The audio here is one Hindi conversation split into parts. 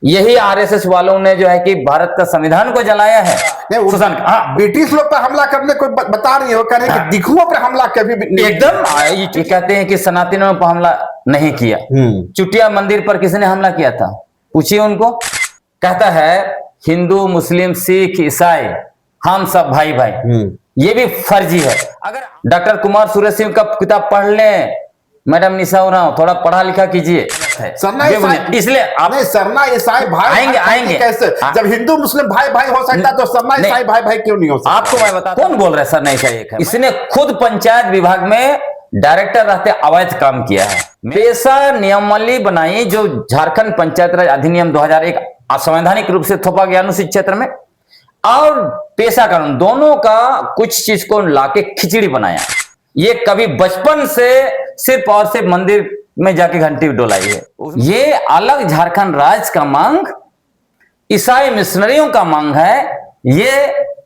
यही आरएसएस वालों ने जो है कि भारत का संविधान को जलाया है। ब्रिटिश लोग पर हमला करने को बता रही हो, कह रहे कि दिखुओं पर हमला कभी भी नहीं। एकदम ये कहते हैं कि सनातनियों पर हमला नहीं किया। चुटिया मंदिर पर किसने हमला किया था, पूछिए उनको। कहता है हिंदू मुस्लिम सिख ईसाई हम सब भाई भाई, ये भी फर्जी है। अगर डॉक्टर कुमार सूर्य सिंह का किताब पढ़ लें, मैडम निशा उरांव, थोड़ा पढ़ा लिखा कीजिए। इसलिए आप सरना ईसाई भाई आएंगे कैसे? जब हिंदू मुस्लिम भाई भाई हो सकता तो सरना ईसाई भाई भाई क्यों नहीं हो सकता? आपको मैं बता, कौन बोल रहा है सरना ईसाई एक है? इसने खुद पंचायत विभाग में डायरेक्टर रहते अवैध काम किया है। पेशा नियमावली बनाई जो झारखंड पंचायत राज अधिनियम 2001 असंवैधानिक रूप से थोपा गया अनुसूचित क्षेत्र में, और पेशा कानून दोनों का कुछ चीज को लाके खिचड़ी बनाया। ये कभी बचपन से सिर्फ और सिर्फ मंदिर में जाके घंटी डोलाई है। ये अलग झारखंड राज्य का मांग, ईसाई मिशनरियों का मांग है, ये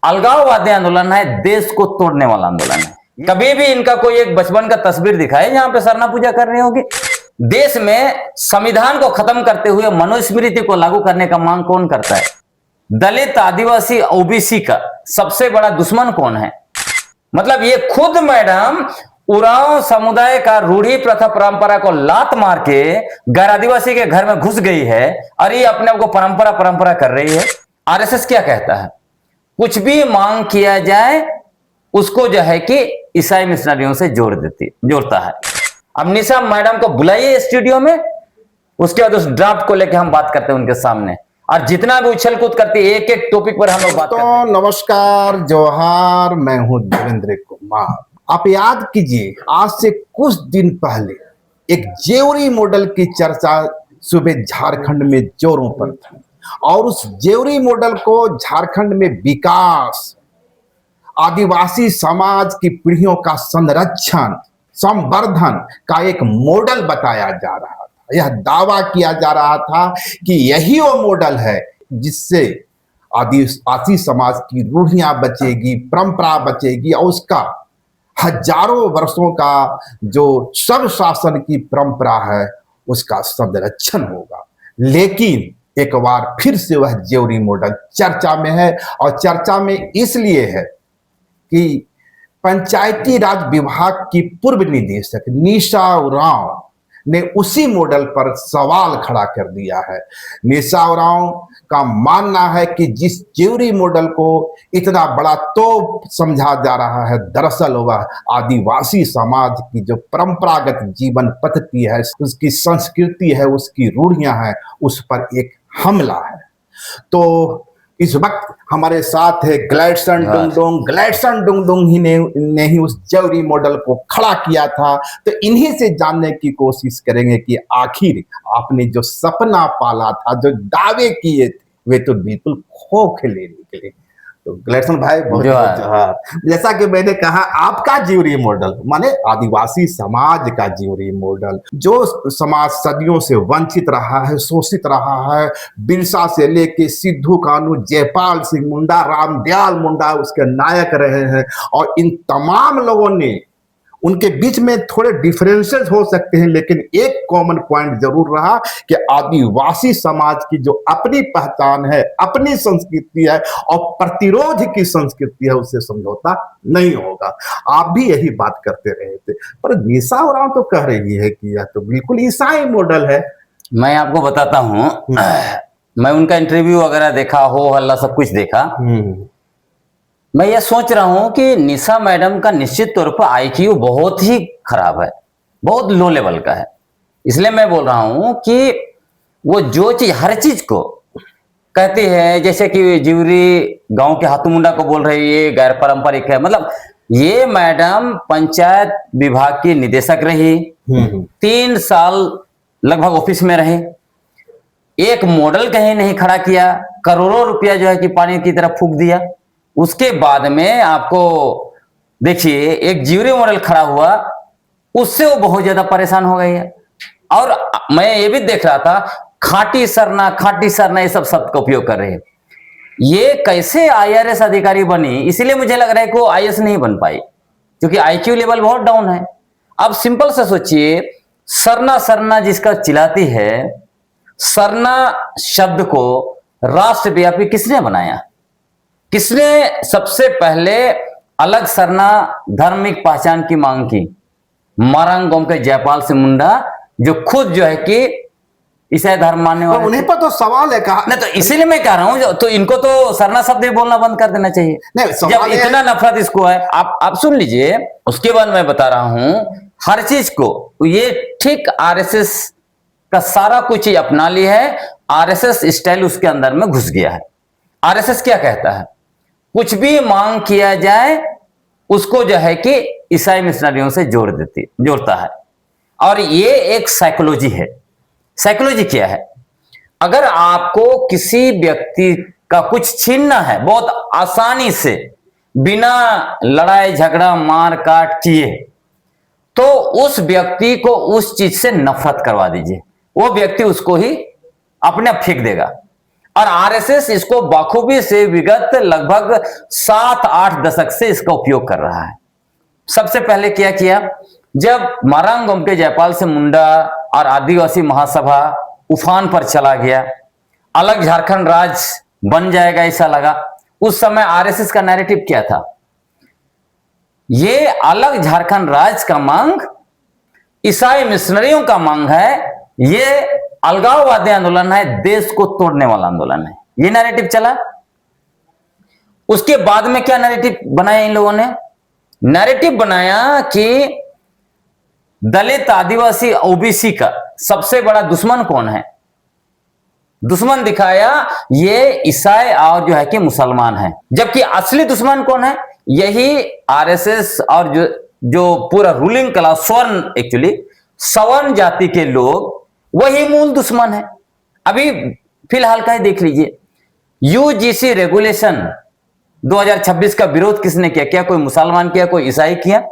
अलगाववादी आंदोलन है, देश को तोड़ने वाला आंदोलन है। कभी भी इनका कोई एक बचपन का तस्वीर दिखाए जहां पे सरना पूजा कर रहे होगी। देश में संविधान को खत्म करते हुए मनुस्मृति को लागू करने का मांग कौन करता है? दलित आदिवासी ओबीसी का सबसे बड़ा दुश्मन कौन है? मतलब ये खुद मैडम उरांव समुदाय का रूढ़ी प्रथा परंपरा को लात मार के गैर आदिवासी के घर में घुस गई है, और ये अपने आप को परंपरा परंपरा कर रही है। आरएसएस क्या कहता है? कुछ भी मांग किया जाए उसको जो है कि ईसाई मिशनरियों से जोड़ता है। अब निशा मैडम को बुलाइए स्टूडियो में, उसके बाद उस ड्राफ्ट को लेकर हम बात करते हैं उनके सामने, और जितना भी उछल कूद करती है एक एक टॉपिक पर हम लोग बात करते हैं। नमस्कार जोहार, मैं हूं देवेंद्र कुमार। आप याद कीजिए, आज से कुछ दिन पहले एक जेवरी मॉडल की चर्चा सुबह झारखंड में जोरों पर थी, और उस जेवरी मॉडल को झारखंड में विकास, आदिवासी समाज की पीढ़ियों का संरक्षण संवर्धन का एक मॉडल बताया जा रहा था। यह दावा किया जा रहा था कि यही वो मॉडल है जिससे आदिवासी समाज की रूढ़ियां बचेगी, परंपरा बचेगी, और उसका हजारों वर्षों का जो सब शासन की परंपरा है उसका संरक्षण होगा। लेकिन एक बार फिर से वह जेवरी मॉडल चर्चा में है, और चर्चा में इसलिए है कि पंचायती राज विभाग की पूर्व निदेशक निशा उरांव ने उसी मॉडल पर सवाल खड़ा कर दिया है। निशा उरांव का मानना है कि जिस जेवरी मॉडल को इतना बड़ा तो समझा जा रहा है, दरअसल वह आदिवासी समाज की जो परंपरागत जीवन पद्धति है, उसकी संस्कृति है, उसकी रूढ़ियां हैं, उस पर एक हमला है। तो इस वक्त हमारे साथ है ग्लैडसन डुंगडुंग। ग्लैडसन डुंगडुंग ने ही उस जेवरी मॉडल को खड़ा किया था। तो इन्हीं से जानने की कोशिश करेंगे कि आखिर आपने जो सपना पाला था, जो दावे किए थे, वे तो बिल्कुल खोखले निकले। तो ग्लैडसन भाई बहुत जोहार। जैसा कि मैंने कहा, आपका जेवरी मॉडल माने आदिवासी समाज का जेवरी मॉडल, जो समाज सदियों से वंचित रहा है, शोषित रहा है, बिरसा से लेके सिद्धू कानू, जयपाल सिंह मुंडा, रामदयाल मुंडा उसके नायक रहे हैं, और इन तमाम लोगों ने, उनके बीच में थोड़े डिफरेंसेस हो सकते हैं, लेकिन एक कॉमन पॉइंट जरूर रहा कि आदिवासी समाज की जो अपनी पहचान है, अपनी संस्कृति है, और प्रतिरोध की संस्कृति है, उससे समझौता नहीं होगा। आप भी यही बात करते रहे थे, पर निशा उरांव तो कह रही है कि यह तो बिल्कुल ईसाई मॉडल है। मैं आपको बताता हूं, मैं उनका इंटरव्यू वगैरह देखा, हो हल्ला सब कुछ देखा। मैं ये सोच रहा हूं कि निशा मैडम का निश्चित तौर पर आईक्यू बहुत ही खराब है, बहुत लो लेवल का है। इसलिए मैं बोल रहा हूं कि वो जो चीज, हर चीज को कहती है, जैसे कि जिवरी गांव के हाथू मुंडा को बोल रही है गैर पारंपरिक है। मतलब ये मैडम पंचायत विभाग की निदेशक रही, 3 साल लगभग ऑफिस में रहे, एक मॉडल कहीं नहीं खड़ा किया, करोड़ों रुपया जो है कि पानी की तरफ फूंक दिया। उसके बाद में आपको देखिए एक जेवरी मॉडल खड़ा हुआ, उससे वो बहुत ज्यादा परेशान हो गई है। और मैं ये भी देख रहा था, खाटी सरना ये सब शब्द का उपयोग कर रहे हैं। ये कैसे आईआरएस अधिकारी बनी, इसलिए मुझे लग रहा है कि वो आईएएस नहीं बन पाई, क्योंकि आईक्यू लेवल बहुत डाउन है। अब सिंपल से सोचिए, सरना जिसका चिल्लाती है, सरना शब्द को राष्ट्रव्यापी किसने बनाया? किसने सबसे पहले अलग सरना धार्मिक पहचान की मांग की? मारंग गांव के जयपाल सिंह मुंडा, जो खुद जो है कि ईसाई धर्म मानने तो वाले उन्हीं पर तो सवाल है कहा नहीं, तो इसीलिए मैं कह रहा हूं तो इनको तो सरना शब्द ही बोलना बंद कर देना चाहिए। नहीं, जब सवाल ये इतना नफरत इसको है, आप सुन लीजिए, उसके बाद मैं बता रहा हूं हर चीज को। ये ठीक आरएसएस का सारा कुछ ही अपना ली है, आरएसएस स्टाइल उसके अंदर में घुस गया है। आरएसएस क्या कहता है? कुछ भी मांग किया जाए उसको जो है कि ईसाई मिशनरियों से जोड़ता है। और ये एक साइकोलॉजी है। साइकोलॉजी क्या है? अगर आपको किसी व्यक्ति का कुछ छीनना है बहुत आसानी से, बिना लड़ाई झगड़ा मार काट किए, तो उस व्यक्ति को उस चीज से नफरत करवा दीजिए, वो व्यक्ति उसको ही अपने आप फेंक देगा। और आरएसएस इसको बखूबी से विगत लगभग 7-8 दशक से इसका उपयोग कर रहा है। सबसे पहले क्या किया? जब मारंग गांव के जयपाल सिंह मुंडा और आदिवासी महासभा उफान पर चला गया, अलग झारखंड राज्य बन जाएगा ऐसा लगा, उस समय आरएसएस का नैरेटिव क्या था? ये अलग झारखंड राज्य का मांग ईसाई मिशनरियों का मांग है, ये अलगाववादी आंदोलन है, देश को तोड़ने वाला आंदोलन है। ये नैरेटिव चला। उसके बाद में क्या नैरेटिव बनाया इन लोगों ने? नैरेटिव बनाया कि दलित आदिवासी ओबीसी का सबसे बड़ा दुश्मन कौन है? दुश्मन दिखाया ये ईसाई और जो है कि मुसलमान है, जबकि असली दुश्मन कौन है? यही आरएसएस और जो पूरा रूलिंग क्लास, स्वर्ण, एक्चुअली सवर्ण जाति के लोग, वही मूल दुश्मन है। अभी फिलहाल का ही देख लीजिए, यूजीसी रेगुलेशन 2026 का विरोध किसने किया? क्या कोई मुसलमान किया, कोई ईसाई किया?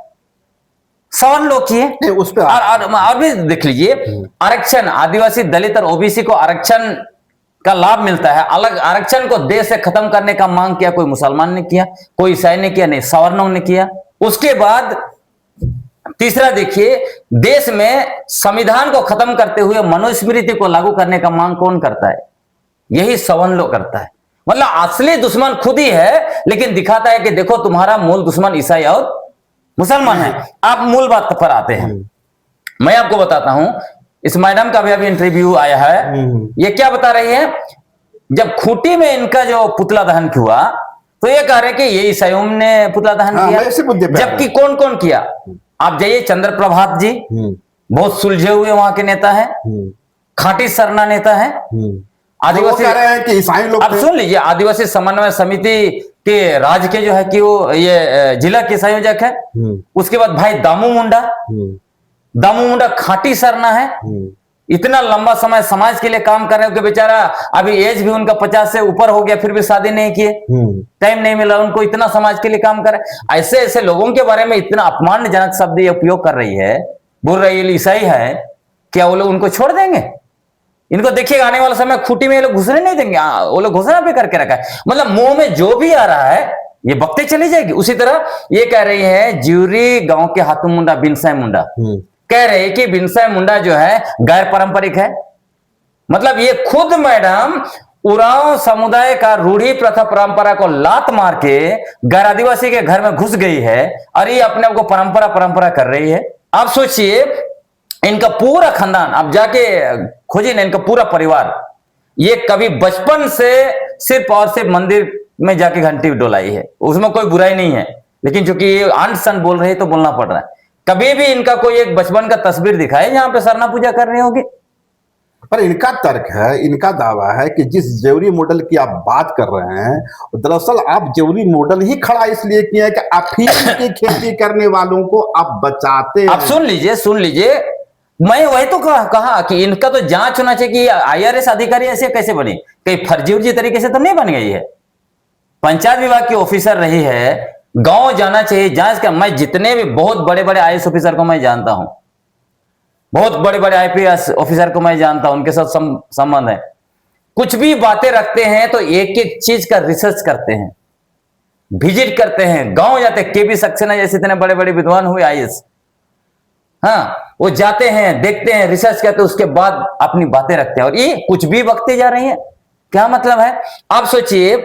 सवर्ण लोग किए। उस पर और भी देख लीजिए, आरक्षण, आदिवासी दलित और ओबीसी को आरक्षण का लाभ मिलता है, अलग आरक्षण को देश से खत्म करने का मांग किया, कोई मुसलमान ने किया, कोई ईसाई ने किया? नहीं, सवर्णों ने किया। उसके बाद तीसरा देखिए, देश में संविधान को खत्म करते हुए मनुस्मृति को लागू करने का मांग कौन करता है? यही सवर्ण लोग करता है। मतलब असली दुश्मन खुद ही है, लेकिन दिखाता है कि देखो तुम्हारा मूल दुश्मन ईसाई और मुसलमान है। आप मूल बात पर आते हैं। मैं आपको बताता हूं, इस मैडम का भी अभी इंटरव्यू आया है। ये क्या बता रही है? जब खूंटी में इनका जो पुतला दहन हुआ, तो ये कह रहे कि ये ईसाइयों ने पुतला दहन किया, जबकि कौन कौन किया? आप जाइए, चंद्र प्रभात जी बहुत सुलझे हुए वहां के नेता हैं, खाटी सरना नेता है, आदिवासी कह रहे हैं कि ईसाई लोग। अब सुन लीजिए, आदिवासी समन्वय समिति के राज्य के जो है कि वो ये जिला के संयोजक है। उसके बाद भाई दामू मुंडा खाटी सरना है, इतना लंबा समय समाज के लिए काम कर रहे हो कि बेचारा अभी एज भी उनका 50 से ऊपर हो गया, फिर भी शादी नहीं किए, टाइम नहीं मिला उनको, इतना समाज के लिए काम कर रहे। ऐसे ऐसे लोगों के बारे में इतना अपमानजनक शब्द ये उपयोग कर रही है, बोल रही है ईसाई है, क्या वो लोग उनको छोड़ देंगे? इनको देखिएगा आने वाला समय खूंटी में ये लोग घुसने नहीं देंगे। वो लोग घुसना भी करके रखा है, मतलब मुंह में जो भी आ रहा है ये बकते चली जाएगी। उसी तरह ये कह रही है ज्यूरी गांव के हाथू मुंडा, बिनसाई मुंडा कह रहे कि बिनसाई मुंडा जो है गैर पारंपरिक है। मतलब ये खुद मैडम उरांव समुदाय का रूढ़ी प्रथा परंपरा को लात मार के गैर आदिवासी के घर में घुस गई है, और ये अपने आप को परंपरा कर रही है। आप सोचिए, इनका पूरा खानदान, आप जाके खोजिए ना, इनका पूरा परिवार, ये कभी बचपन से सिर्फ और सिर्फ मंदिर में जाके घंटी डोलाई है, उसमें कोई बुराई नहीं है, लेकिन चूंकि ये अंट सन बोल रहे हैं तो बोलना पड़ रहा है। कभी भी इनका कोई एक बचपन का तस्वीर दिखाए जहां पे सरना पूजा कर रहे होगी। पर इनका तर्क है, इनका दावा है कि जिस जेवरी मॉडल की आप बात कर रहे हैं, दरअसल आप जेवरी मॉडल ही खड़ा इसलिए किया है कि अफीम की खेती करने वालों को आप बचाते हैं। आप सुन लीजिए, मैं वही तो कहा कि इनका तो जांच होना चाहिए कि आईआरएस अधिकारी ऐसे कैसे बनी, कहीं फर्जी उर्जी तरीके से तो नहीं बन गई है। पंचायत विभाग की ऑफिसर रही है, गांव जाना चाहिए जांच का। मैं जितने भी बहुत बड़े बड़े आईएएस ऑफिसर को मैं जानता हूं, बहुत बड़े बड़े आईपीएस ऑफिसर को मैं जानता हूं, उनके साथ संबंध है। कुछ भी बातें रखते हैं तो एक एक चीज का रिसर्च करते हैं, विजिट करते हैं, गांव जाते हैं। केबी सक्सेना जैसे इतने बड़े बड़े विद्वान हुए आईएएस, हाँ, वो जाते हैं, देखते हैं, रिसर्च करते हैं, उसके बाद अपनी बातें रखते हैं और ये कुछ भी बकते जा रही हैं। क्या मतलब है? आप सोचिए,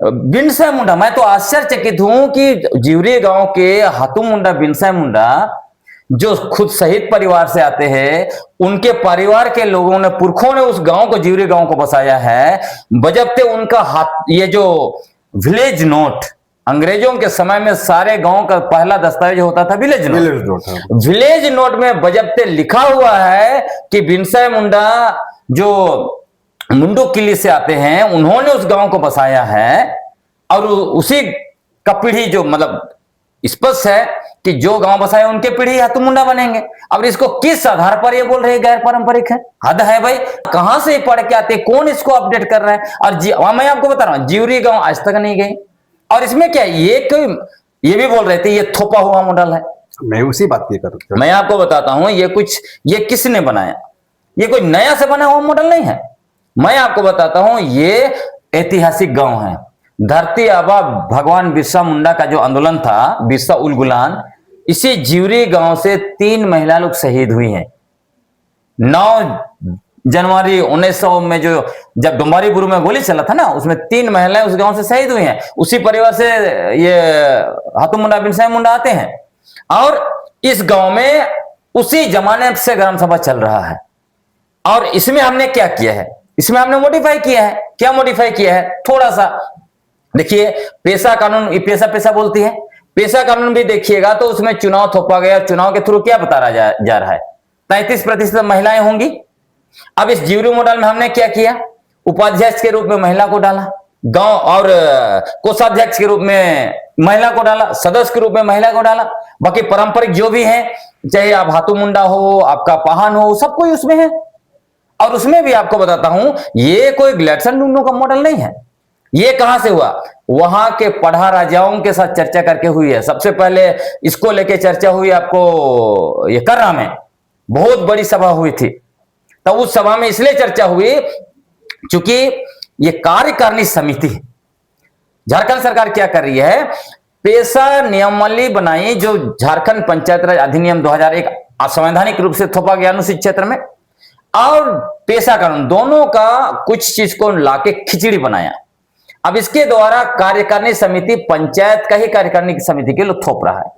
बिरसा मुंडा, मैं तो आश्चर्यचकित हूं कि जिवरी गांव के हाथू मुंडा, बिरसा मुंडा, जो खुद शहीद परिवार से आते हैं, उनके परिवार के लोगों ने, पुरखों ने उस गांव को, जिवरी गांव को बसाया है। बजबते उनका हाथ, ये जो विलेज नोट, अंग्रेजों के समय में सारे गांव का पहला दस्तावेज होता था विलेज नोट। विलेज नोट में बजबते लिखा हुआ है कि बिरसा मुंडा जो मुंडू किले से आते हैं, उन्होंने उस गांव को बसाया है और उसी का पीढ़ी, जो मतलब स्पष्ट है कि जो गांव बसाए उनके पीढ़ी हाथू मुंडा बनेंगे। अब इसको किस आधार पर ये बोल रहे हैं गैर पारंपरिक है? हद है भाई, कहां से पढ़ के आते, कौन इसको अपडेट कर रहा है? और मैं आपको बता रहा हूं, जिवरी गांव आज तक नहीं गई। और इसमें क्या है, ये भी बोल रहे थे ये थोपा हुआ मॉडल है। मैं उसी बात की कर रहा हूं। मैं आपको बताता हूं, ये किसने बनाया? ये कोई नया से बना हुआ मॉडल नहीं है। मैं आपको बताता हूं, ये ऐतिहासिक गांव है। धरती आबा भगवान बिरसा मुंडा का जो आंदोलन था, बिरसा उल गुलान, इसी जिवरी गांव से 3 महिला लोग शहीद हुई हैं। 9 जनवरी 1900 में जो जब डुम्बारी बुरु में गोली चला था ना, उसमें 3 महिलाएं उस गांव से शहीद हुई हैं। उसी परिवार से ये हाथू मुंडा, बिरसा मुंडा आते हैं और इस गांव में उसी जमाने से ग्राम सभा चल रहा है। और इसमें हमने क्या किया है? इसमें हमने मॉडिफाई किया है। क्या मॉडिफाई किया है? थोड़ा सा देखिए, पेशा कानून, पेशा पेशा बोलती है, पेशा कानून भी देखिएगा तो उसमें चुनाव थोपा गया। चुनाव के थ्रू क्या बता जा रहा है? 33% महिलाएं होंगी। अब इस जिवरी मॉडल में हमने क्या किया? उपाध्यक्ष के रूप में महिला को डाला, गांव और कोषाध्यक्ष के रूप में महिला को डाला, सदस्य के रूप में महिला को डाला। बाकी पारंपरिक जो भी है, चाहे आप हाथू मुंडा हो, आपका पाहन हो, सब कोई उसमें है। और उसमें भी आपको बताता हूं, ये कोई ग्लैडसन डुन्नो का मॉडल नहीं है। ये कहां से हुआ? वहां के पढ़ा राजाओं के साथ चर्चा करके हुई है। सबसे पहले इसको लेके चर्चा हुई आपको ये कर्रा में, बहुत बड़ी सभा हुई थी। तो उस सभा में इसलिए चर्चा हुई क्योंकि ये कार्यकारिणी समिति, झारखंड सरकार क्या कर रही है, पेशा नियमावली बनाई, जो झारखंड पंचायत राज अधिनियम 2001 असंवैधानिक रूप से थोपा गया अनुसूचित क्षेत्र में, और पेशा कानून, दोनों का कुछ चीज को लाके खिचड़ी बनाया। अब इसके द्वारा कार्यकारिणी समिति पंचायत का ही कार्यकारिणी समिति के लिए थोप रहा है।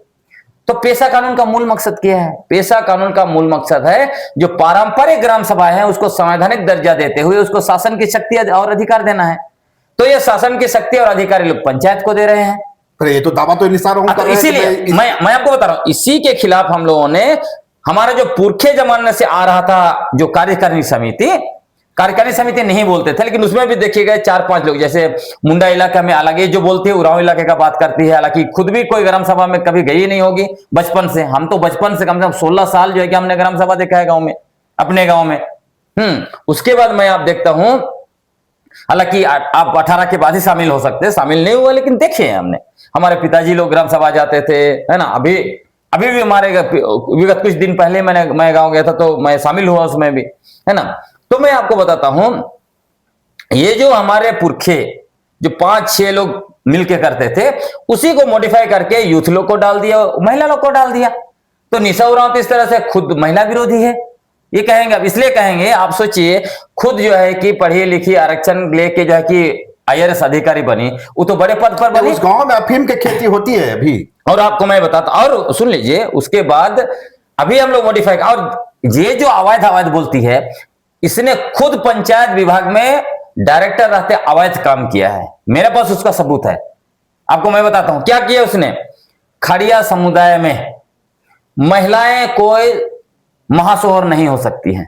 तो पेशा कानून का मूल मकसद क्या है? पेशा कानून का मूल मकसद है जो पारंपरिक ग्राम सभा है उसको संवैधानिक दर्जा देते हुए उसको शासन की शक्ति और अधिकार देना है। तो ये शासन की शक्ति और अधिकार लोग पंचायत को दे रहे हैं। अरे ये तो दावा तो निसार तो इसीलिए मैं आपको बता रहा हूं, इसी के खिलाफ हम लोगों ने, हमारा जो पुरखे जमाने से आ रहा था जो कार्यकारिणी समिति नहीं बोलते थे, लेकिन उसमें भी देखिएगा 4-5 लोग, जैसे मुंडा इलाका में अलग, ये जो बोलती है उरांव इलाके का बात करती है, हालांकि खुद भी कोई ग्राम सभा में कभी गई नहीं होगी बचपन से। हम तो बचपन से कम से कम 16 साल जो है कि हमने ग्राम सभा देखा है गांव में, अपने गांव में। उसके बाद मैं आप देखता हूं, हालांकि आप 18 के बाद ही शामिल हो सकते हैं, शामिल नहीं हुआ लेकिन देखे हैं हमने। हमारे पिताजी लोग ग्राम सभा जाते थे, है ना। अभी भी हमारे विगत कुछ दिन पहले मैं गांव गया था तो मैं शामिल हुआ उसमें भी, है ना। तो मैं आपको बताता हूं, ये जो हमारे पुरखे जो 5-6 लोग मिलके करते थे, उसी को मॉडिफाई करके यूथ लोग को डाल दिया, महिला लोग को डाल दिया। तो निशा उरांव इस तरह से खुद महिला विरोधी है, ये कहेंगे। अब इसलिए कहेंगे, आप सोचिए, खुद जो है कि पढ़ी लिखी आरक्षण लेके जो है कि IRS अधिकारी बनी, वो तो बड़े पद पर बनी। उस गांव में अफीम की खेती होती है अभी। और आपको मैं बताता, और सुन लीजिए, उसके बाद अभी हम लोग मॉडिफाई, और ये जो अवैध बोलती है, इसने खुद पंचायत विभाग में डायरेक्टर रहते अवैध काम किया है। मेरे पास उसका सबूत है, आपको मैं बताता हूं क्या किया उसने। खड़िया समुदाय में महिलाएं कोई महासोहर नहीं हो सकती हैं।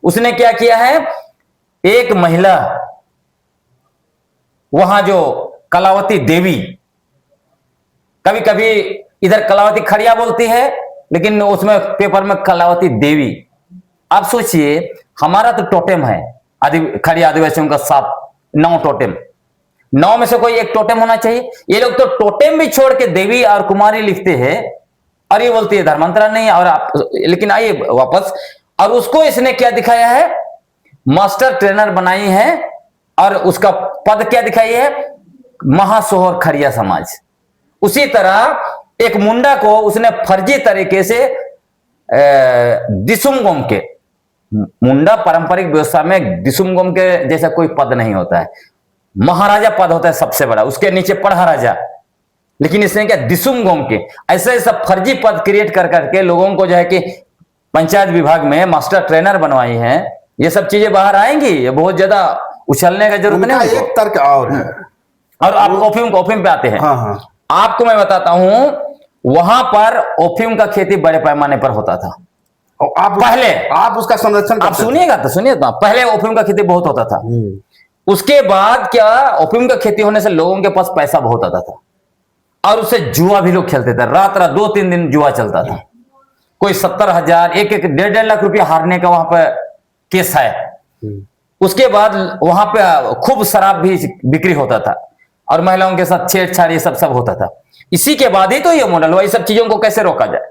उसने क्या किया है, एक महिला वहां जो कलावती देवी, कभी कभी इधर कलावती खड़िया बोलती है लेकिन उसमें पेपर में कलावती देवी। आप सोचिए, हमारा तो टोटेम है खड़िया आदिवासियों का 7-9 टोटेम, 9 में से कोई एक टोटेम होना चाहिए। ये लोग तो टोटेम भी छोड़ के देवी और कुमारी लिखते हैं और ये बोलती है धर्मांतरण नहीं। और आप, लेकिन आइए वापस, और उसको इसने क्या दिखाया है, मास्टर ट्रेनर बनाई है, और उसका पद क्या दिखाई है, महासोहर खड़िया समाज। उसी तरह एक मुंडा को उसने फर्जी तरीके से दिसुमगोम के, मुंडा पारंपरिक व्यवस्था में दिसुमगोम के जैसा कोई पद नहीं होता है। महाराजा पद होता है सबसे बड़ा, उसके नीचे पढ़ा राजा। लेकिन इसने क्या, दिसुमगोम के ऐसा ऐसा फर्जी पद क्रिएट कर करके लोगों को जो है कि पंचायत विभाग में मास्टर ट्रेनर बनवाई है। ये सब चीजें बाहर आएंगी, ये बहुत ज्यादा उछलने का जरूरत नहीं है। एक तर्क और है, और आप ओपियम पे आते हैं। हाँ हाँ, आपको मैं बताता हूं, वहां पर ओपियम का खेती बड़े पैमाने पर होता था। और आप पहले आप उसका संरक्षण आप सुनिएगा तो सुनिए, तो पहले ओपियम का खेती बहुत होता था। उसके बाद क्या, ओपियम का खेती होने से लोगों के पास पैसा बहुत आता था और उससे जुआ भी लोग खेलते थे। रात रात 2-3 दिन जुआ चलता था। कोई 70,000, एक 1.5 लाख रुपया हारने का वहां पर केस है। उसके बाद वहां पे खूब शराब भी बिक्री होता था और महिलाओं के साथ छेड़छाड़ ये सब होता था। इसी के बाद ही तो ये मॉडल हुआ। ये सब चीजों को कैसे रोका जाए,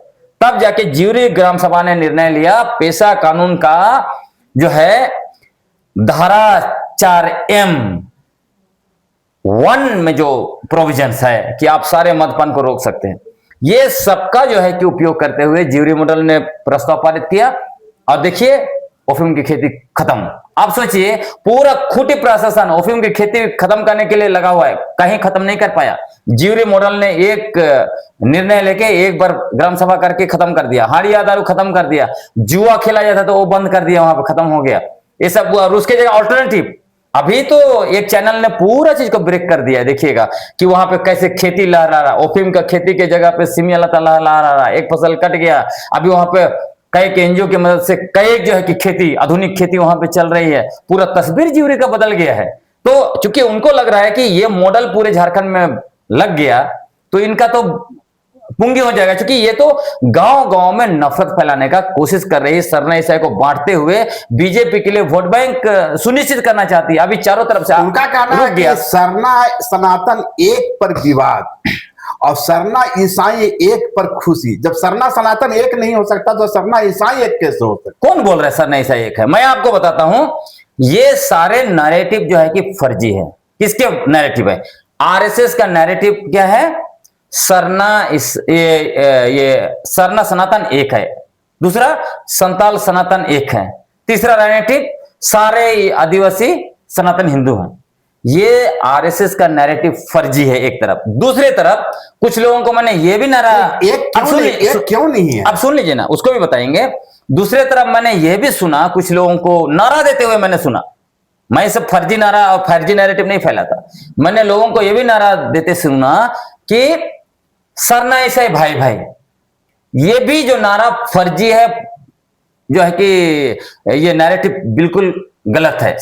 तब जाके ज्यूरी ग्राम सभा ने निर्णय लिया, पेशा कानून का जो है धारा 4M1 में जो प्रोविजंस है कि आप सारे मदपान को रोक सकते हैं, ये सबका जो है कि उपयोग करते हुए ज्यूरी मॉडल ने प्रस्ताव पारित किया। और देखिए ओपियम की खेती खत्म। आप सोचिए, पूरा खूंटी प्रशासन ओपियम की खेती खत्म करने के लिए लगा हुआ है, कहीं खत्म नहीं कर पाया। ज्यूरी मॉडल ने एक निर्णय लेके एक बार ग्राम सभा करके खत्म कर दिया। हाड़िया दारू खत्म कर दिया, जुआ खेला जाता तो वो बंद कर दिया, वहां पर खत्म हो गया ये सब। और उसके जगह ऑल्टरनेटिव, अभी तो एक चैनल ने पूरा चीज को ब्रेक कर दिया है। देखिएगा कि वहां पे कैसे खेती लहरा रहा, ओपियम का खेती के जगह पे सिमिया लता लहरा रहा, एक फसल कट गया। अभी वहां पे कई एनजीओ की मदद से कई जो है कि खेती, आधुनिक खेती वहां पे चल रही है। पूरा तस्वीर ज्यूरी का बदल गया है। तो चूंकि उनको लग रहा है कि ये मॉडल पूरे झारखंड में लग गया तो इनका तो पुंगी हो जाएगा, क्योंकि ये तो गांव गांव में नफरत फैलाने का कोशिश कर रही है। सरना ईसाई को बांटते हुए बीजेपी के लिए वोट बैंक सुनिश्चित करना चाहती है। अभी चारों तरफ से उनका कहना है कि सरना सनातन एक पर विवाद और सरना ईसाई एक पर खुशी। जब सरना सनातन एक नहीं हो सकता तो सरना ईसाई एक कैसे हो सकता? कौन बोल रहा है सरना ईसाई एक है? मैं आपको बताता हूं, ये सारे नैरेटिव जो है कि फर्जी है। किसके नैरेटिव है? आरएसएस का नैरेटिव क्या है? सरना ये सरना सनातन एक है, दूसरा संताल सनातन एक है, तीसरा नैरेटिव सारे आदिवासी सनातन हिंदू हैं। ये आरएसएस का नैरेटिव फर्जी है एक तरफ। दूसरे तरफ कुछ लोगों को मैंने ये भी नारा एक क्यों नहीं है, अब सुन लीजिए ना, उसको भी बताएंगे। दूसरे तरफ मैंने ये भी सुना, कुछ लोगों को नारा देते हुए मैंने सुना। मैं सब फर्जी नारा और फर्जी नैरेटिव नहीं फैलाता। मैंने लोगों को ये भी नारा देते सुना कि सरना ईसाई भाई भाई, ये भी जो नारा फर्जी है, जो है कि ये नैरेटिव बिल्कुल गलत है।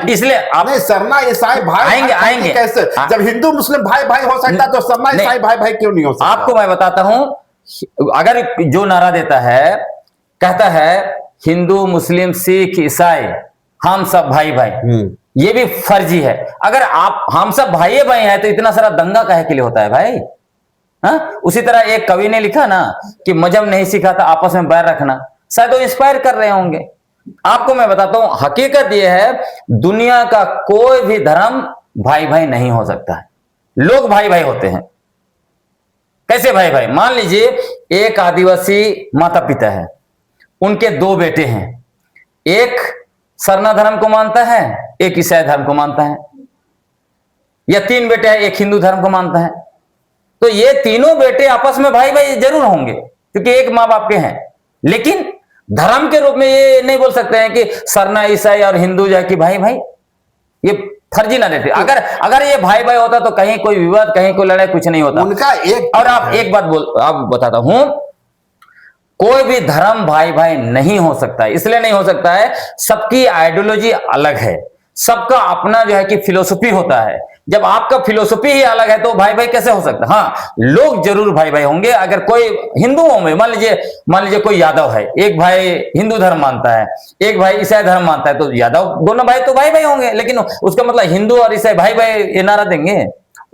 इसलिए आप सरना ईसाई भाई आएंगे कैसे? जब हिंदू मुस्लिम भाई भाई हो सकता तो सरना ईसाई भाई भाई क्यों नहीं हो सकता? आपको मैं बताता हूं, अगर जो नारा देता है, कहता है हिंदू मुस्लिम सिख ईसाई हम सब भाई भाई, ये भी फर्जी है। अगर आप हम सब भाई भाई हैं तो इतना सारा दंगा काहे के लिए होता है भाई? हाँ, उसी तरह एक कवि ने लिखा ना कि मजहब नहीं सीखा था आपस में बैर रखना, शायद वो इंस्पायर कर रहे होंगे। आपको मैं बताता हूं, हकीकत यह है दुनिया का कोई भी धर्म भाई भाई नहीं हो सकता है। लोग भाई भाई होते हैं। कैसे भाई भाई? मान लीजिए एक आदिवासी माता पिता है, उनके 2 बेटे हैं, एक सरना धर्म को मानता है, एक ईसाई धर्म को मानता है, या 3 बेटे हैं, एक हिंदू धर्म को मानता है। तो ये तीनों बेटे आपस में भाई भाई जरूर होंगे क्योंकि एक मां बाप के हैं। लेकिन धर्म के रूप में ये नहीं बोल सकते हैं कि सरना ईसाई और हिंदू जो है कि भाई भाई, ये फर्जी नैरेटिव। अगर ये भाई भाई होता तो कहीं कोई विवाद, कहीं कोई लड़ाई, कुछ नहीं होता उनका एक। और आप एक बात आप बताता हूं, कोई भी धर्म भाई भाई नहीं हो सकता है। इसलिए नहीं हो सकता है, सबकी आइडियोलॉजी अलग है, सबका अपना जो है कि फिलोसफी होता है। जब आपका फिलोसफी ही अलग है तो भाई भाई कैसे हो सकता है? हाँ, लोग जरूर भाई भाई होंगे। अगर कोई हिंदुओं में मान लीजिए कोई यादव है, एक भाई हिंदू धर्म मानता है, एक भाई ईसाई धर्म मानता है, तो यादव दोनों भाई तो भाई भाई होंगे। लेकिन उसका मतलब हिंदू और ईसाई भाई भाई ये नारा देंगे?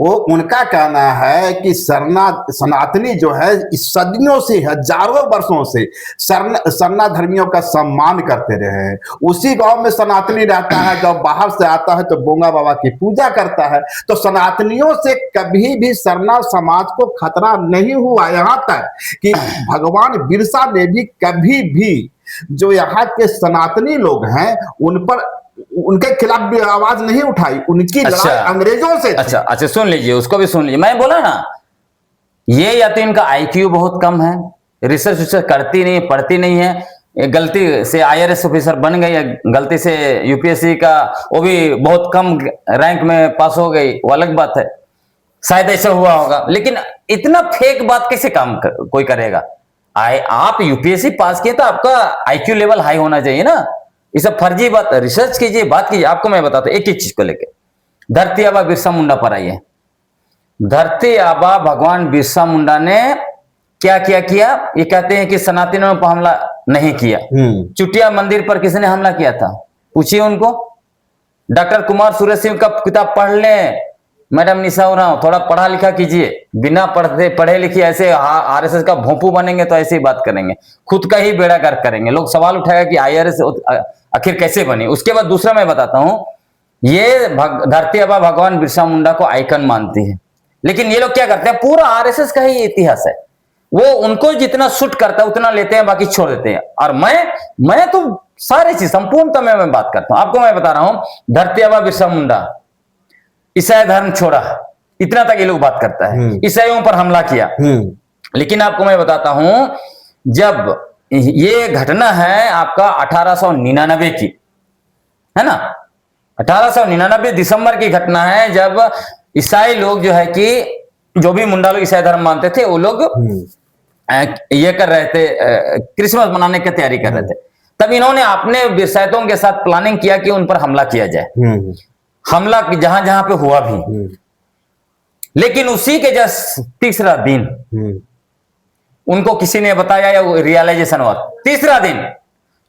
वो उनका कहना है कि सनातनी जो है इस सदियों से, हजारों वर्षों से सरना धर्मियों का सम्मान करते रहे हैं। उसी गांव में सनातनी रहता है, जब बाहर से आता है तो बोंगा बाबा की पूजा करता है। तो सनातनियों से कभी भी सरना समाज को खतरा नहीं हुआ, यहाँ तक कि भगवान बिरसा ने भी कभी भी जो यहाँ के सनातनी लोग हैं उन पर, उनके खिलाफ भी आवाज नहीं उठाई। उनकी लड़ाई अंग्रेजों से थी। अच्छा, सुन लीजिए, उसको भी सुन लीजिए। मैं बोला ना, ये या तो इनका आईक्यू बहुत कम है, रिसर्च करती नहीं, पढ़ती नहीं है, गलती से आईआरएस ऑफिसर बन गई, या गलती से यूपीएससी का वो भी बहुत कम रैंक में पास हो गई, वो अलग बात है, शायद ऐसा हुआ होगा। लेकिन इतना फेक बात कैसे कोई करेगा? आप यूपीएससी पास किए तो आपका आईक्यू लेवल हाई होना चाहिए ना। ये सब फर्जी बात, रिसर्च कीजिए, बात कीजिए। आपको मैं बताता हूं एक ही चीज को लेके, धरती आबा बिरसा मुंडा पर आइए। धरती आबा भगवान बिरसा मुंडा ने क्या किया? ये कहते हैं कि सनातनियों पर हमला नहीं किया। चुटिया मंदिर पर किसने हमला किया था? पूछिए उनको। डॉक्टर कुमार सूरज सिंह का किताब पढ़ लें। मैडम निशा उरांव, थोड़ा पढ़ा लिखा कीजिए। बिना पढ़े लिखे ऐसे आरएसएस का भोंपू बनेंगे तो ऐसे ही बात करेंगे, खुद का ही बेड़ा गर्क करेंगे। लोग सवाल उठाएगा कि आईआरएस आखिर कैसे बनी। उसके बाद दूसरा मैं बताता हूं, ये धरती आबा भगवान बिरसा मुंडा को आइकन मानती है, लेकिन ये लोग क्या करते हैं, पूरा आरएसएस का ही इतिहास है, वो उनको जितना सूट करता है उतना लेते हैं, बाकी छोड़ देते हैं। और मैं तो सारी चीज संपूर्णता में मैं बात करता हूं। आपको मैं बता रहा हूं, धरती आबा बिरसा मुंडा ईसाई धर्म छोड़ा, इतना तक ये लोग बात करता है, ईसाइयों पर हमला किया। लेकिन आपको मैं बताता हूं, जब ये घटना है आपका 1899 की, है ना, 1899 दिसंबर की घटना है, जब ईसाई लोग जो है कि जो भी मुंडा लोग ईसाई धर्म मानते थे, वो लोग ये कर रहे थे, क्रिसमस मनाने की तैयारी कर रहे थे। तब इन्होंने अपने बिरसाइतों के साथ प्लानिंग किया कि उन पर हमला किया जाए। हमला जहां जहां पे हुआ भी, लेकिन उसी के जस्ट तीसरा दिन उनको किसी ने बताया, या रियलाइजेशन हुआ, तीसरा दिन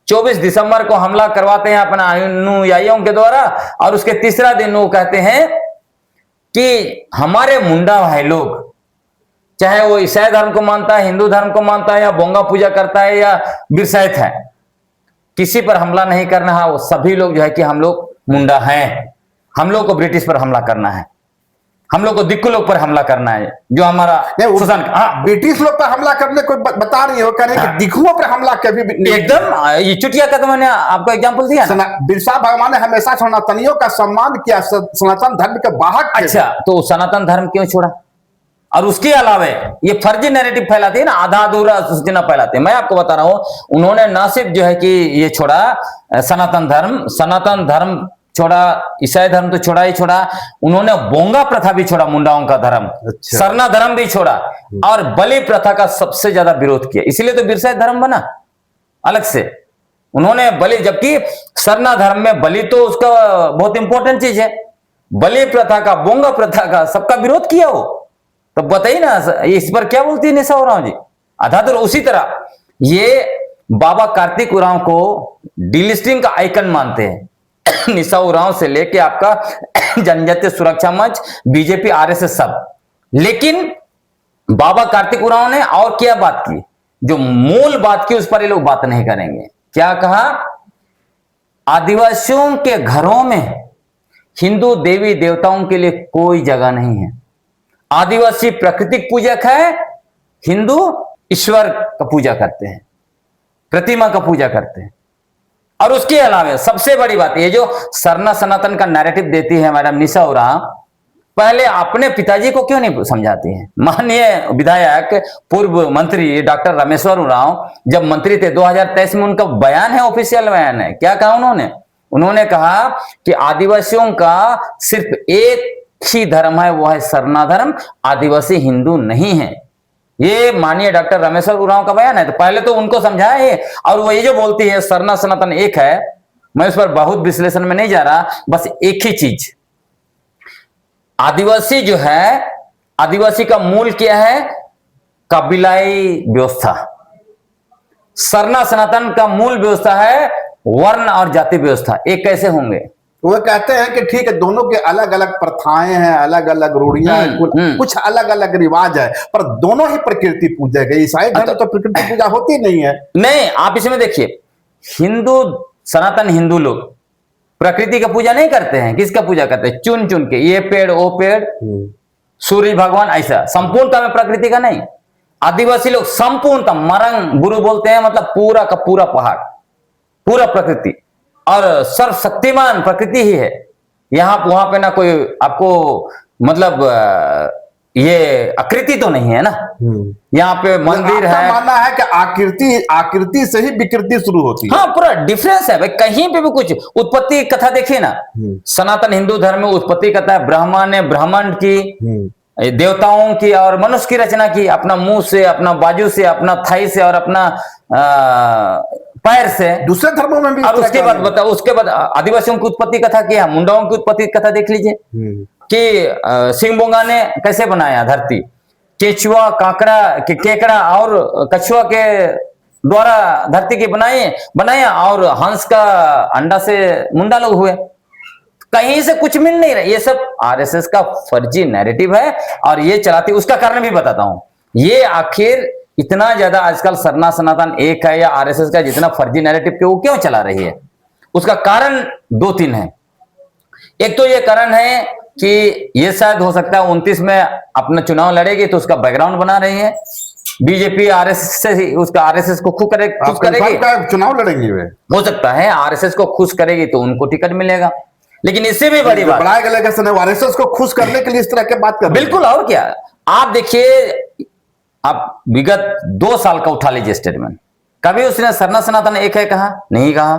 24 दिसंबर को हमला करवाते हैं अपना अनुयायियों के द्वारा, और उसके तीसरा दिन वो कहते हैं कि हमारे मुंडा भाई लोग, चाहे वो ईसाई धर्म को मानता है, हिंदू धर्म को मानता है, या बोंगा पूजा करता है, या बिरसाइत है, किसी पर हमला नहीं करना है। वो सभी लोग जो है कि हम लोग मुंडा हैं, हम लोग को ब्रिटिश पर हमला करना है, हम लोग को दिक्कू लोग पर हमला करना है, जो हमारा ब्रिटिश लोग पर हमला करने कोई बता रही हो, करें कि दिक्कुओं पर हमला कभी भी एकदम ये चुटिया का तो मैंने आपको एग्जांपल दिया ना। बिरसा भगवान ने हमेशा सनातनियों का सम्मान किया, सनातन धर्म के बाहर। अच्छा, तो सनातन धर्म क्यों छोड़ा? और उसके अलावा ये फर्जी नैरेटिव फैलाते हैं ना, आधा अधूरा सूचना फैलाते हैं। मैं आपको बता रहा हूं, उन्होंने ना सिर्फ जो है कि ये छोड़ा सनातन धर्म छोड़ा, ईसाई धर्म तो छोड़ा ही छोड़ा, उन्होंने बोंगा प्रथा भी छोड़ा, मुंडाओं का धर्म। अच्छा। सरना धर्म भी छोड़ा, और बलि प्रथा का सबसे ज्यादा विरोध किया। इसलिए तो बिरसा धर्म बना अलग से। उन्होंने बलि, जबकि सरना धर्म में बलि तो उसका बहुत इंपॉर्टेंट चीज है, बलि प्रथा का, बोंगा प्रथा का सबका विरोध किया हो। तो बताइए ना, इस पर क्या बोलती है निशा उरांव जी? आधा तो उसी तरह ये बाबा कार्तिक उरांव को डिलिस्टिंग का आइकन मानते हैं। निशा उरांव से लेके आपका जनजातीय सुरक्षा मंच, बीजेपी, आरएसएस सब। लेकिन बाबा कार्तिक उरांव ने और क्या बात की, जो मूल बात की उस पर ये लोग बात नहीं करेंगे। क्या कहा? आदिवासियों के घरों में हिंदू देवी देवताओं के लिए कोई जगह नहीं है। आदिवासी प्राकृतिक पूजक है, हिंदू ईश्वर का पूजा करते हैं, प्रतिमा का पूजा करते हैं। और उसके अलावा सबसे बड़ी बात, ये जो सरना सनातन का नैरेटिव देती है मैडम निशा उरांव, पहले अपने पिताजी को क्यों नहीं समझाती हैं? माननीय विधायक पूर्व मंत्री डॉक्टर रामेश्वर उरांव जब मंत्री थे 2023 में, उनका बयान है, ऑफिशियल बयान है। क्या कहा उन्होंने कहा कि आदिवासियों का सिर्फ एक ही धर्म है, वो है सरना धर्म, आदिवासी हिंदू नहीं है। ये माननीय डॉक्टर रामेश्वर उरांव का बयान है। तो पहले तो उनको समझाए है। और वो ये जो बोलती है सरना सनातन एक है, मैं उस पर बहुत विश्लेषण में नहीं जा रहा, बस एक ही चीज, आदिवासी जो है, आदिवासी का मूल क्या है? कबीलाई व्यवस्था। सरना सनातन का मूल व्यवस्था है वर्ण और जाति व्यवस्था। एक कैसे होंगे? वो कहते हैं कि ठीक है, दोनों के अलग अलग प्रथाएं हैं, अलग अलग रूढ़ियां हैं, कुछ अलग अलग रिवाज है, पर दोनों ही प्रकृति पूजक है। ईसाई धर्म में तो प्रकृति पूजा होती नहीं है। नहीं, आप इसमें देखिए, हिंदू, सनातन हिंदू लोग प्रकृति का पूजा नहीं करते हैं। किसका पूजा करते हैं? चुन चुन के, ये पेड़ वो पेड़, सूर्य भगवान, ऐसा संपूर्णता में प्रकृति का नहीं। आदिवासी लोग संपूर्णता, मरंग गुरु बोलते हैं, मतलब पूरा का पूरा पहाड़, पूरा प्रकृति, और सर्वशक्तिमान प्रकृति ही है। यहां वहां पे ना कोई आपको मतलब ये आकृति तो नहीं है ना। यहाँ पे मंदिर है। मानना है कि आकृति से ही विकृति शुरू होती है। हाँ, पूरा डिफरेंस है भाई। कहीं पे भी कुछ उत्पत्ति कथा देखिए ना, सनातन हिंदू धर्म में उत्पत्ति कथा है। ब्रह्मा ने ब्रह्मांड की, देवताओं की और मनुष्य की रचना की, अपना मुंह से, अपना बाजू से, अपना थाई से और अपना पैर से। दूसरे धर्मों में भी। और उसके बाद बताओ, उसके बाद आदिवासियों की उत्पत्ति कथा क्या, मुंडाओं की उत्पत्ति कथा देख लीजिए कि सिंहबोंगा ने कैसे बनाया धरती, केचुआ, काकड़ा, केकड़ा और कछुआ के द्वारा धरती के बनाया, और हंस का अंडा से मुंडा लोग हुए। कहीं से कुछ मिल नहीं रहा। ये सब आरएसएस का फर्जी नैरेटिव है और ये चलाती। उसका कारण भी बताता हूं। ये आखिर इतना ज्यादा आजकल सरना सनातन एक है या आरएसएस का जितना फर्जी नैरेटिव के वो क्यों चला रही है, उसका कारण 2-3 है। एक तो ये कारण है कि ये शायद हो सकता है 29 में अपना चुनाव लड़ेगी तो उसका बैकग्राउंड बना रही है बीजेपी, आरएसएस से ही उसका, आरएसएस को खुश करेगी। चुनाव लड़ेंगी वे, हो सकता है आरएसएस को खुश करेगी तो उनको टिकट मिलेगा। लेकिन इससे भी बड़ी बात, आरएसएस को खुश करने के लिए इस तरह के बात कर, बिल्कुल। और क्या, आप देखिए, आप विगत 2 साल का उठा लीजिए स्टेटमेंट, कभी उसने सरना सनातन एक है कहा? नहीं कहा।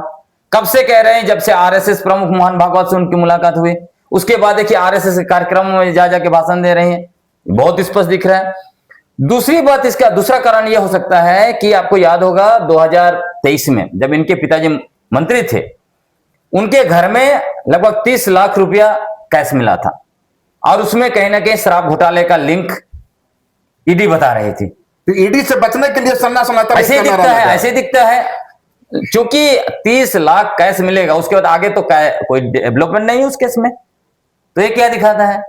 कब से कह रहे हैं? जब से आरएसएस प्रमुख मोहन भागवत से उनकी मुलाकात हुई, उसके बाद देखिए आरएसएस के कार्यक्रम में जा जाके भाषण दे रहे हैं, बहुत स्पष्ट दिख रहा है। दूसरी बात, इसका दूसरा कारण यह हो सकता है कि आपको याद होगा 2023 में जब इनके पिताजी मंत्री थे, उनके घर में लगभग 30 लाख रुपया कैश मिला था और उसमें कहीं ना कहीं शराब घोटाले का लिंक ईडी बता रही थी। तो ईडी से बचने के लिए सरना सनातन ऐसे दिखता है क्योंकि 30 लाख कैश मिलेगा, उसके बाद आगे तो कोई डेवलपमेंट नहीं है उस केस में, तो ये क्या दिखाता है?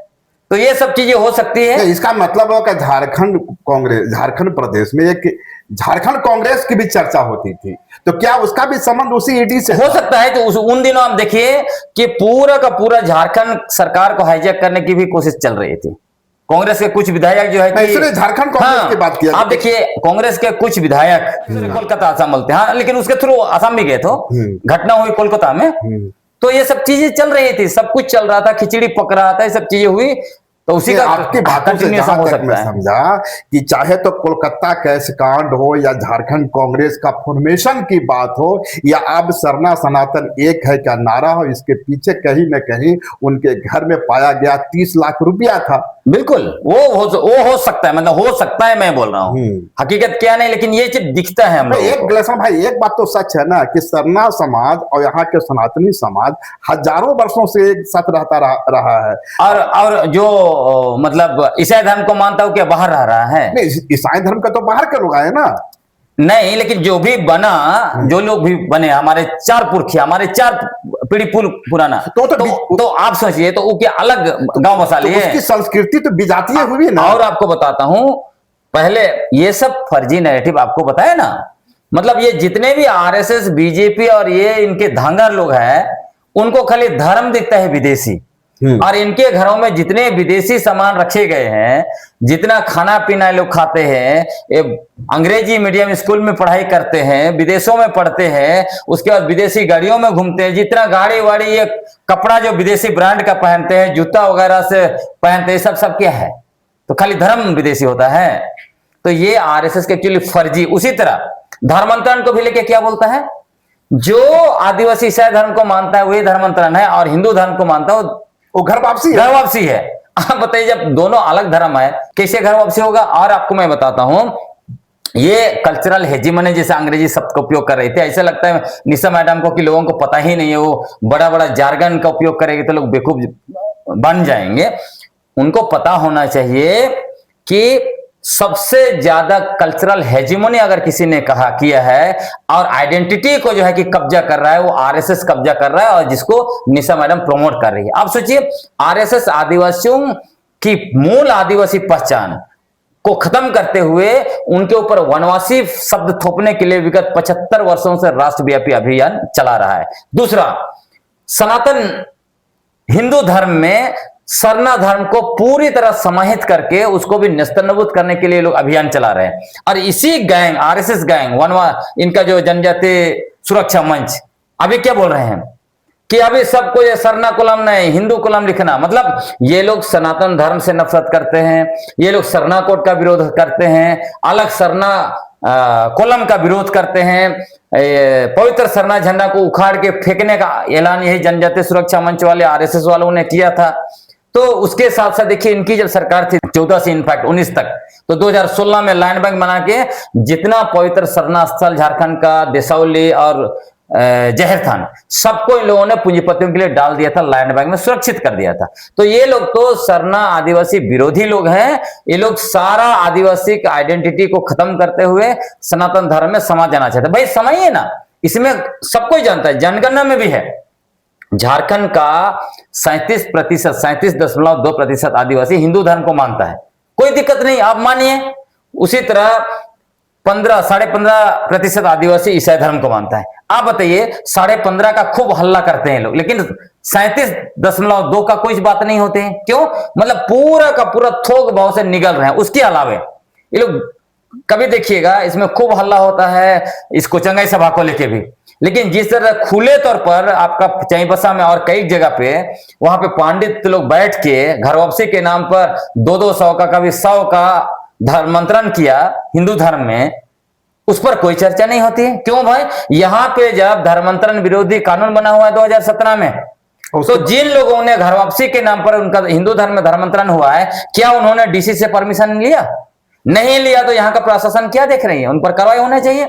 तो ये सब चीजें हो सकती है। इसका मतलब हो कि झारखंड प्रदेश में एक झारखंड कांग्रेस की भी चर्चा होती थी, तो क्या उसका भी संबंध उसी ईडी से हो सकता है? तो उन दिनों आप देखिए कि पूरा का पूरा झारखंड सरकार को हाईजैक करने की भी कोशिश चल रही थी। कांग्रेस के कुछ विधायक जो है कि झारखंड कांग्रेस की बात किया, आप देखिए कांग्रेस के कुछ विधायक कोलकाता असम बोलते हैं, हाँ, लेकिन उसके थ्रू असम भी गए थे, घटना हुई कोलकाता में, तो ये सब चीजें चल रही थी, सब कुछ चल रहा था, खिचड़ी पक रहा था, ये सब चीजें हुई। तो उसी का आपकी बातों से जहां तक मैं समझा कि चाहे तो कोलकाता कैश कांड हो या झारखंड कांग्रेस का फॉर्मेशन की बात हो या अब सरना सनातन एक है का नारा हो, इसके पीछे कहीं न कहीं उनके घर में पाया गया 30 लाख रुपया था। बिल्कुल, वो हो सकता है, मतलब हो सकता है, मैं बोल रहा हूँ, हकीकत क्या नहीं, लेकिन ये चीज दिखता है हम लोगों को। गुलेशन भाई, एक बात तो सच है ना कि सरना समाज और यहाँ के सनातनी समाज हजारों वर्षों से एक साथ रहता रहा है, और जो मतलब ईसाई धर्म को मानता हूं क्या बाहर रह रहा है? नहीं, ईसाई धर्म का तो बाहर के लोग आए ना। नहीं, लेकिन जो भी बना, जो लोग भी बने, हमारे 4 पुरखे, हमारे 4 पीढ़ी पुराना, तो आप सोचिए, तो वो क्या अलग गांव बसा लिए? उसकी संस्कृति तो विजातीय हुई ना। और आपको बताता हूं, पहले ये सब फर्जी नैरेटिव आपको बताया ना, मतलब ये जितने भी आरएसएस, बीजेपी और ये इनके धांगर लोग हैं, उनको खाली धर्म दिखता है विदेशी, और इनके घरों में जितने विदेशी सामान रखे गए हैं, जितना खाना पीना लोग खाते हैं, ये अंग्रेजी मीडियम स्कूल में पढ़ाई करते हैं, विदेशों में पढ़ते हैं, उसके बाद विदेशी गाड़ियों में घूमते हैं, जितना गाड़ी वाड़ी, ये कपड़ा जो विदेशी ब्रांड का पहनते हैं, जूता वगैरह से पहनते हैं, सब क्या है? तो खाली धर्म विदेशी होता है। तो ये आरएसएस के एक्चुअली फर्जी। उसी तरह धर्मांतरण को भी लेके क्या बोलता है? जो आदिवासी ईसाई धर्म को मानता है वही धर्मांतरण है, और हिंदू धर्म को मानता है वो घर वापसी है। आप बताइए, जब दोनों अलग धर्म है कैसे घर वापसी होगा? और आपको मैं बताता हूं, ये कल्चरल हेजिमनी जैसे अंग्रेजी शब्द का उपयोग कर रहे थे, ऐसा लगता है निशा मैडम को कि लोगों को पता ही नहीं है, वो बड़ा बड़ा जार्गन का उपयोग करेंगे तो लोग बेवकूफ बन जाएंगे। उनको पता होना चाहिए कि सबसे ज्यादा कल्चरल हेजिमोनी अगर किसी ने कहा किया है और आइडेंटिटी को जो है कि कब्जा कर रहा है, वो आरएसएस कब्जा कर रहा है, और जिसको निशा मैडम प्रमोट कर रही है। आप सोचिए, आरएसएस आदिवासियों की मूल आदिवासी पहचान को खत्म करते हुए उनके ऊपर वनवासी शब्द थोपने के लिए विगत 75 वर्षों से राष्ट्रव्यापी अभियान चला रहा है। दूसरा, सनातन हिंदू धर्म में सरना धर्म को पूरी तरह समाहित करके उसको भी नेस्तनाबूद करने के लिए लोग अभियान चला रहे हैं। और इसी गैंग, आरएसएस गैंग, इनका जो जनजातीय सुरक्षा मंच अभी क्या बोल रहे हैं कि अभी सबको ये सरना कुलम नहीं, हिंदू कुलम लिखना। मतलब ये लोग सनातन धर्म से नफरत करते हैं, ये लोग सरना कोड का विरोध करते हैं, अलग सरना कुलम का विरोध करते हैं, पवित्र सरना झंडा को उखाड़ के फेंकने का ऐलान यही जनजातीय सुरक्षा मंच वाले आरएसएस वालों ने किया था। तो उसके साथ साथ देखिए, इनकी जब सरकार थी 14 से इनफैक्ट 19 तक, तो 2016 में लैंड बैंक बना के जितना पवित्र सरना स्थल झारखंड का देसावली और जहरथान, सबको इन लोगों ने पूंजीपतियों के लिए डाल दिया था, लैंड बैंक में सुरक्षित कर दिया था। तो ये लोग तो सरना आदिवासी विरोधी लोग हैं। ये लोग सारा आदिवासी का आइडेंटिटी को खत्म करते हुए सनातन धर्म में समा जाना चाहते हैं। भाई समाइए ना, इसमें सबको जानता है, जनगणना में भी है, झारखंड का 37%, 37.2% आदिवासी हिंदू धर्म को मानता है। कोई दिक्कत नहीं, आप मानिए। उसी तरह 15.5% आदिवासी ईसाई धर्म को मानता है। आप बताइए, 15.5 का खूब हल्ला करते हैं लोग, लेकिन 37.2 का कोई बात नहीं होते हैं। क्यों? मतलब पूरा का पूरा थोक भाव से निगल रहे हैं। उसके अलावे ये लोग कभी देखिएगा, इसमें खूब हल्ला होता है इस कोचंगाई सभा को लेके भी, लेकिन जिस तरह खुले तौर पर आपका चाईबसा में और कई जगह पे वहां पे पंडित लोग बैठ के घर वापसी के नाम पर 200 का, कभी 100 का धर्मांतरण किया हिंदू धर्म में, उस पर कोई चर्चा नहीं होती है। क्यों भाई? यहां पे जब धर्मांतरण विरोधी कानून बना हुआ है 2017 में, तो जिन लोगों ने घर वापसी के नाम पर उनका हिंदू धर्म में धर्मांतरण हुआ है, क्या उन्होंने डीसी से परमिशन लिया? नहीं लिया। तो यहाँ का प्रशासन क्या देख रही है? उन पर कार्रवाई होना चाहिए।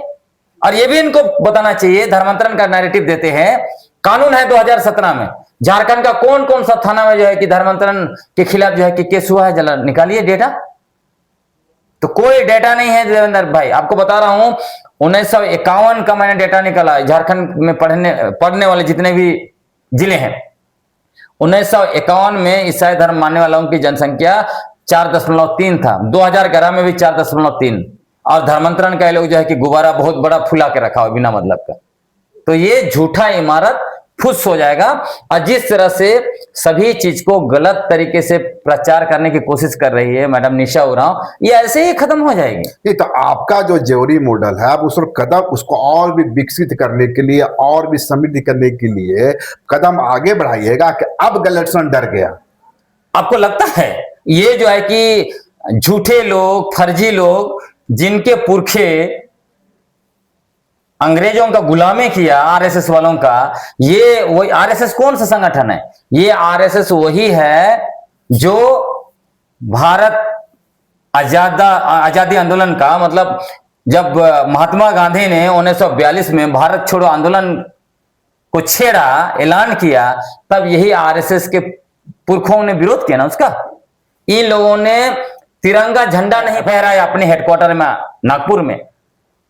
और ये भी इनको बताना चाहिए, धर्मांतरण का नैरेटिव देते हैं। कानून है 2017 में, झारखंड का कौन कौन सा थाना में जो है कि धर्मांतरण के खिलाफ जो है कि केस हुआ है, जरा निकालिए डेटा। तो कोई डेटा नहीं है देवेंद्र भाई, आपको बता रहा हूं। 1951 का मैंने डेटा निकाला, झारखंड में पढ़ने वाले जितने भी जिले हैं, 1951 में ईसाई धर्म मानने वालों की जनसंख्या 4.3 था, 2011 में भी 4.3, और धर्मांतरण का लोग जो है कि गुब्बारा बहुत बड़ा फुला के रखा हो बिना मतलब का। तो ये झूठा इमारत फुस हो जाएगा। और जिस तरह से सभी चीज को गलत तरीके से प्रचार करने की कोशिश कर रही है मैडम निशा उरांव, ये ऐसे ही खत्म हो जाएगी। नहीं तो आपका जो ज्योरी मॉडल है, आप उसको और भी विकसित करने के लिए और भी समृद्ध करने के लिए कदम आगे बढ़ाइएगा कि अब गलतफहमी डर गया। आपको लगता है ये जो है कि झूठे लोग, फर्जी लोग, जिनके पुरखे अंग्रेजों का गुलामी किया आरएसएस वालों का, ये वही आरएसएस कौन सा संगठन है? ये आरएसएस वही है जो भारत आजादी आंदोलन का, मतलब जब महात्मा गांधी ने 1942 में भारत छोड़ो आंदोलन को छेड़ा, ऐलान किया, तब यही आरएसएस के पुरखों ने विरोध किया ना उसका। इन लोगों ने तिरंगा झंडा नहीं फहराया अपने हेडक्वार्टर में नागपुर में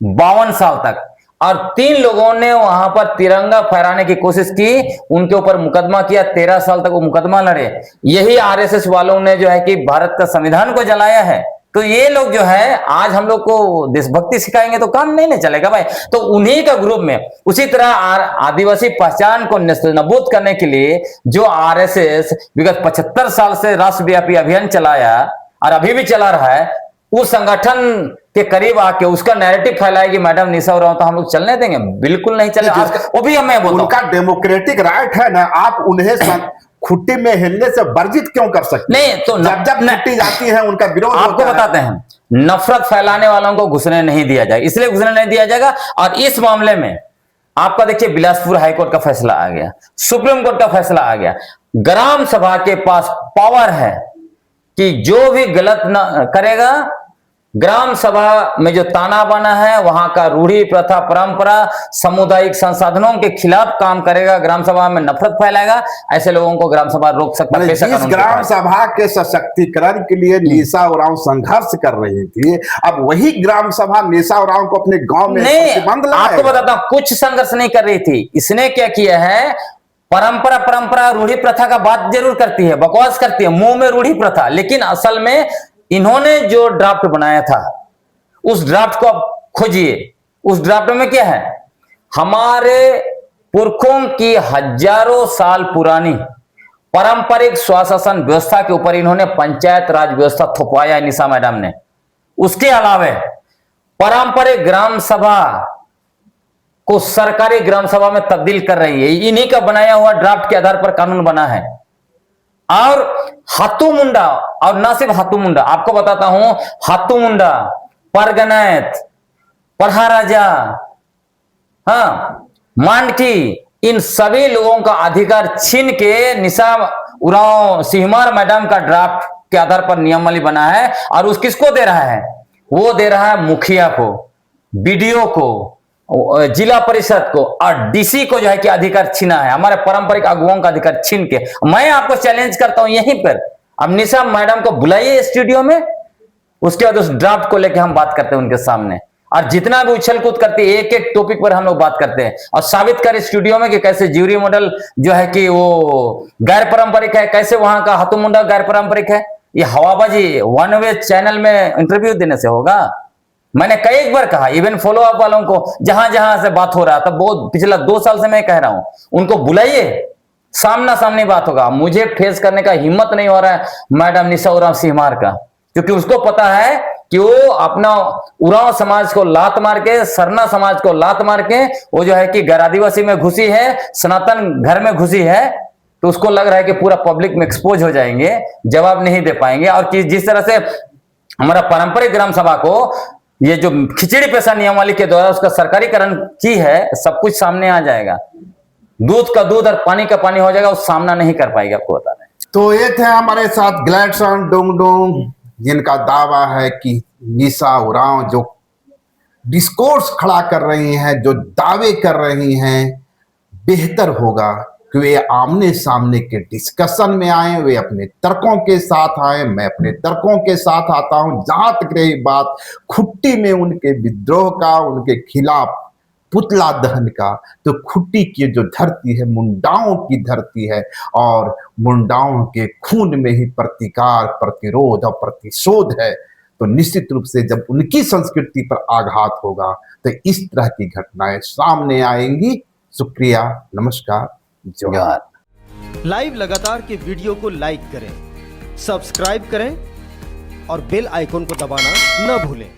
52 साल तक, और 3 लोगों ने वहां पर तिरंगा फहराने की कोशिश की, उनके ऊपर मुकदमा किया, 13 साल तक वो मुकदमा लड़े। यही आरएसएस वालों ने जो है कि भारत का संविधान को जलाया है। तो ये लोग जो है आज हम लोग को देशभक्ति सिखाएंगे तो काम नहीं चलेगा भाई। तो उन्हीं का ग्रुप में उसी तरह आदिवासी पहचान को नेस्तनाबूद करने के लिए जो आरएसएस विगत 75 साल से राष्ट्रव्यापी अभियान चलाया और अभी भी चला रहा है, उस संगठन के करीब आके उसका नैरेटिव फैलाए कि मैडम निशा उरांव तो हम लोग चलने देंगे? बिल्कुल नहीं चलेगा। वो भी मैं बोलता हूं, उनका डेमोक्रेटिक राइट है ना, आप उन्हें खुट्टी में हिलने से वर्जित क्यों कर सकते? नहीं तो जब खुट्टी जाती है उनका विरोध आपको बताते हैं, नफरत फैलाने वालों को घुसने नहीं दिया जाएगा, इसलिए घुसने नहीं दिया जाएगा। और इस मामले में आपका देखिए बिलासपुर हाईकोर्ट का फैसला आ गया, सुप्रीम कोर्ट का फैसला आ गया। ग्राम सभा के पास पावर है कि जो भी गलत न करेगा ग्राम सभा में जो ताना बाना है, वहां का रूढ़ी प्रथा परंपरा सामुदायिक संसाधनों के खिलाफ काम करेगा, ग्राम सभा में नफरत फैलाएगा, ऐसे लोगों को ग्राम सभा रोक सकता है। जिस ग्राम सभा के सशक्तिकरण के लिए निशा उरांव संघर्ष कर रही थी, अब वही ग्राम सभा निशा उरांव को अपने गांव में प्रतिबंध लगाएगा। आपको बताता हूं, कुछ संघर्ष नहीं कर रही थी। इसने क्या किया है, परंपरा रूढ़ी प्रथा का बात जरूर करती है, बकवास करती है, मुंह में रूढ़ी प्रथा, लेकिन असल में इन्होंने जो ड्राफ्ट बनाया था उस ड्राफ्ट को आप खोजिए। उस ड्राफ्ट में क्या है, हमारे पुरखों की हजारों साल पुरानी पारंपरिक स्वशासन व्यवस्था के ऊपर इन्होंने पंचायत राज व्यवस्था थोपवाया निशा मैडम ने। उसके अलावा पारंपरिक ग्राम सभा को सरकारी ग्राम सभा में तब्दील कर रही है। इन्हीं का बनाया हुआ ड्राफ्ट के आधार पर कानून बना है। और हाथू मुंडा, और ना सिर्फ हाथू मुंडा, आपको बताता हूं, हाथू मुंडा, परगनैत, पढ़ाराजा, हाँ, मांडकी, इन सभी लोगों का अधिकार छीन के निशा उरांव सिहमार मैडम का ड्राफ्ट के आधार पर नियमावली बना है। और उस किसको दे रहा है, वो दे रहा है मुखिया को, बीडीओ को, जिला परिषद को और डीसी को, जो है कि अधिकार छीना है, हमारे पारंपरिक अगुवाओं का अधिकार छीन के। मैं आपको चैलेंज करता हूं यहीं पर, अब निशा मैडम को बुलाइए स्टूडियो में, उसके बाद उस ड्राफ्ट को लेकर हम बात करते हैं उनके सामने, और जितना भी उछल कूद करती है एक एक टॉपिक पर हम लोग बात करते हैं, और साबित कर स्टूडियो में कि कैसे ज्यूरी मॉडल जो है कि वो गैर पारंपरिक है, कैसे वहां का हाथू मुंडा गैर पारंपरिक है। ये हवाबाजी वन वे चैनल में इंटरव्यू देने से होगा? मैंने कई बार कहा, इवन फॉलो अप वालों को, जहां जहां से बात हो रहा था, बहुत पिछला 2 साल से मैं कह रहा हूं, उनको बुलाइए, सामना सामनी बात होगा। मुझे फेस करने का हिम्मत नहीं हो रहा है मैडम निशा उरांव सिहमार का, क्योंकि उसको पता है कि वो अपना उरांव समाज को लात मार के, सरना समाज को लात मार के, वो जो है कि गैर आदिवासी में घुसी है, सनातन घर में घुसी है, तो उसको लग रहा है कि पूरा पब्लिक में एक्सपोज हो जाएंगे, जवाब नहीं दे पाएंगे। और जिस तरह से हमारा पारंपरिक ग्राम सभा को ये जो खिचड़ी पेशा नियमावली के द्वारा उसका सरकारीकरण की है, सब कुछ सामने आ जाएगा, दूध का दूध और पानी का पानी हो जाएगा, वो सामना नहीं कर पाएगा, आपको बता रहे। तो ये थे हमारे साथ ग्लैडसन डोंगडोंग, जिनका दावा है कि निशा उरांव जो डिस्कोर्स खड़ा कर रही हैं, जो दावे कर रही हैं, बेहतर होगा कि वे आमने सामने के डिस्कशन में आए, वे अपने तर्कों के साथ आए। मैं अपने तर्कों के साथ आता हूं। जहां तक रही बात खुट्टी में उनके विद्रोह का, उनके खिलाफ पुतला दहन का, तो खुट्टी की जो धरती है मुंडाओं की धरती है, और मुंडाओं के खून में ही प्रतिकार, प्रतिरोध और प्रतिशोध है। तो निश्चित रूप से जब उनकी संस्कृति पर आघात होगा तो इस तरह की घटनाएं सामने आएंगी। शुक्रिया, नमस्कार, जोहार। लाइव लगातार के वीडियो को लाइक करें, सब्सक्राइब करें और बेल आइकन को दबाना न भूलें।